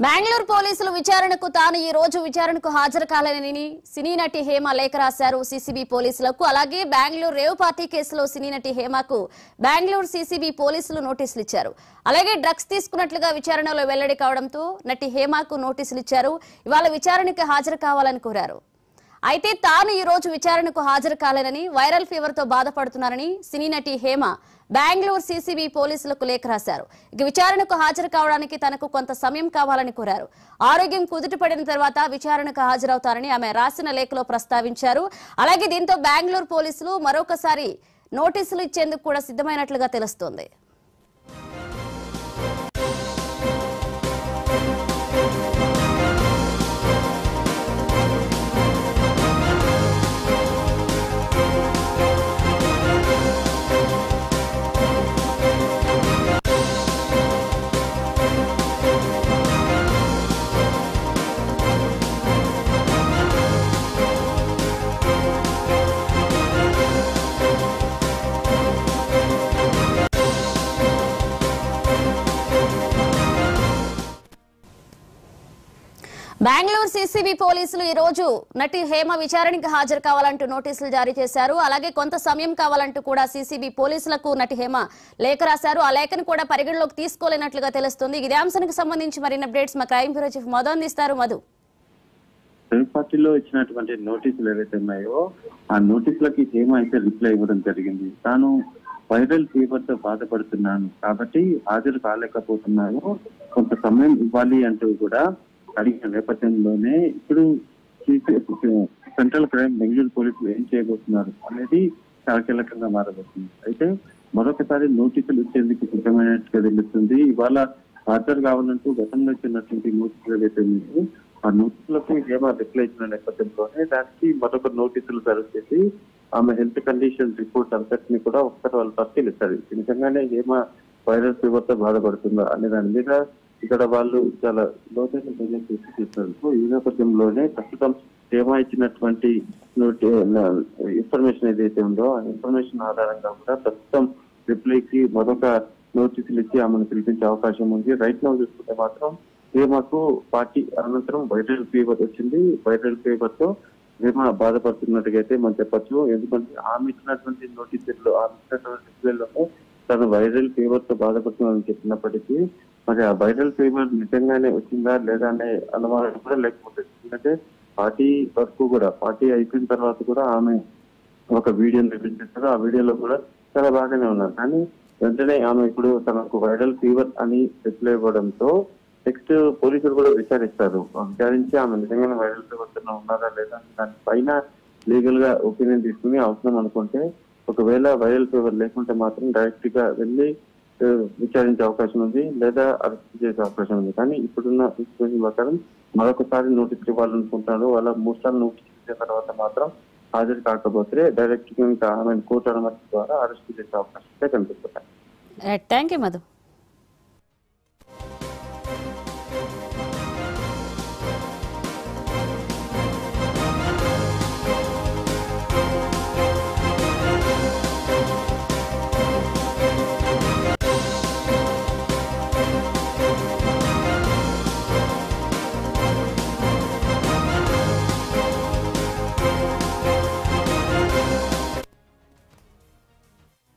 బెంగళూరు పోలీసులు విచారణకు తాను ఈ రోజు విచారణకు హాజరు కాలేనని సినీ నటి హేమ లేఖ రాశారు సీసీబీ పోలీసులకు. అలాగే బెంగళూరు రేవ్ పార్టీ కేసులో సినీ నటి హేమకు బెంగళూరు సీసీబీ పోలీసులు నోటీసులు ఇచ్చారు. అలాగే డ్రగ్స్ తీసుకున్నట్లుగా విచారణలో వెల్లడి కావడంతో నటి హేమకు నోటీసులు ఇచ్చారు. ఇవాళ విచారణకు హాజరు కావాలని కోరారు. అయితే తాను ఈ రోజు విచారణకు హాజరు కాలేనని, వైరల్ ఫీవర్ తో బాధపడుతున్నారని సినీ నటి హేమ బెంగళూరు సీసీబీ పోలీసులకు లేఖ రాశారు. ఇక విచారణకు హాజరు కావడానికి తనకు కొంత సమయం కావాలని కోరారు. ఆరోగ్యం కుదుటపడిన తర్వాత విచారణకు హాజరవుతారని ఆమె రాసిన లేఖలో ప్రస్తావించారు. అలాగే దీంతో బెంగళూరు పోలీసులు మరొకసారి నోటీసులు ఇచ్చేందుకు కూడా సిద్ధమైనట్లుగా తెలుస్తోంది. బెంగళూరు సీసీబీ పోలీసులు ఈ రోజు నటి హేమ విచారణకు హాజరు కావాలంటూ నోటీసులు జారీ చేశారు. అలాగే కొంత సమయం కావాలంటూ కూడా సీసీబీ పోలీసులకు నటి హేమ లేఖ రాశారు. ఆ లేఖను కూడా పరిగణలోకి తీసుకోలేనట్లుగా తెలుస్తుంది. ఇదే అంశానికి సంబంధించి మరిన్ని అప్డేట్స్ మా క్రైమ్ బ్యూరో చీఫ్ మధు అందిస్తారు. మధు, పార్టీలో ఇచ్చినటువంటి నోటీసులు ఏవైతే ఉన్నాయో ఆ నోటీసులకి హేమ అయితే రిప్లై ఇవ్వడం జరిగింది. తాను వైరల్ ఫీవర్ తో బాధపడుతున్నాను కాబట్టి హాజరు కాలేకపోతున్నాను, కొంత సమయం ఇవ్వాలి అంటూ కూడా అడిగిన నేపథ్యంలోనే ఇప్పుడు సెంట్రల్ క్రైమ్ బెంగళూరు పోలీసులు ఏం చేయబోతున్నారు అనేది చాలా కీలకంగా మారబోతుంది. అయితే మరొకసారి నోటీసులు ఇచ్చేందుకు సిద్ధమైనట్టుగా తెలుస్తుంది. ఇవాళ హాజరు కావాలంటూ గతంలో ఇచ్చినటువంటి నోటీసులు ఏదైతే ఉన్నాయో ఆ నోటీసులకు హేమ రిప్లై ఇచ్చిన నేపథ్యంలోనే దానికి మరొక నోటీసులు సర్వ్ చేసి ఆమె హెల్త్ కండిషన్ రిపోర్ట్ అంతటిని కూడా ఒకసారి వాళ్ళు పరిశీలిస్తారు. నిజంగానే హేమ వైరల్ ఫీవర్ తో బాధపడుతుందా అనే దాని మీద ఇక్కడ వాళ్ళు చాలా లోతైన ప్రజలు చేస్తారు. సో ఈ నేపథ్యంలోనే ప్రస్తుతం హేమ ఇచ్చినటువంటి ఇన్ఫర్మేషన్ ఏదైతే ఉందో ఆ ఇన్ఫర్మేషన్ ఆధారంగా కూడా ప్రస్తుతం రిప్లైకి మరొక నోటీసులు ఇచ్చి ఆమెను పిలిపించే అవకాశం ఉంది. రైట్ నౌ చూసుకుంటే మాత్రం హేమకు పార్టీ అనంతరం వైరల్ ఫీవర్ వచ్చింది. వైరల్ ఫీవర్ తో హేమ బాధపడుతున్నట్టుగా అయితే మనం చెప్పచ్చు. ఎందుకంటే ఆమె ఇచ్చినటువంటి నోటీసుల్లో ఆమె ఇచ్చినటువంటి రిప్లైలోనే తను వైరల్ ఫీవర్ తో బాధపడుతున్నానని చెప్పినప్పటికీ మరి ఆ వైరల్ ఫీవర్ నిజంగానే వచ్చిందా లేదా అనే అనుమానం కూడా లేకపోతే, ఎందుకంటే పార్టీ వరకు కూడా పార్టీ అయిపోయిన తర్వాత కూడా ఆమె ఒక వీడియోని రిలీజ్ చేస్తారు. ఆ వీడియోలో కూడా చాలా బాగానే ఉన్నారు. కానీ వెంటనే ఆమె ఇప్పుడు తనకు వైరల్ ఫీవర్ అని రిప్లై ఇవ్వడంతో నెక్స్ట్ పోలీసులు కూడా విచారిస్తారు. విచారించి ఆమె నిజంగానే వైరల్ ఫీవర్ తో ఉన్నారా లేదా దానిపైన లీగల్ గా ఒపీనియన్ తీసుకుని అవసరం అనుకుంటే ఒకవేళ వైరల్ ఫీవర్ లేకుంటే మాత్రం డైరెక్ట్ గా వెళ్ళి విచారించే అవకాశం ఉంది, లేదా అరెస్ట్ చేసే అవకాశం ఉంది. కానీ ఇప్పుడున్న సిచ్యువేషన్ ప్రకారం మరొకసారి నోటీస్ ఇవ్వాలనుకుంటారు. వాళ్ళ 3 సార్లు నోటీస్ ఇచ్చిన తర్వాత మాత్రం హాజరు కాకపోతే డైరెక్ట్ గా ఆమె కోర్టు అనుమతి ద్వారా అరెస్ట్ చేసే అవకాశం కనిపిస్తుంది. Thank you Madhu.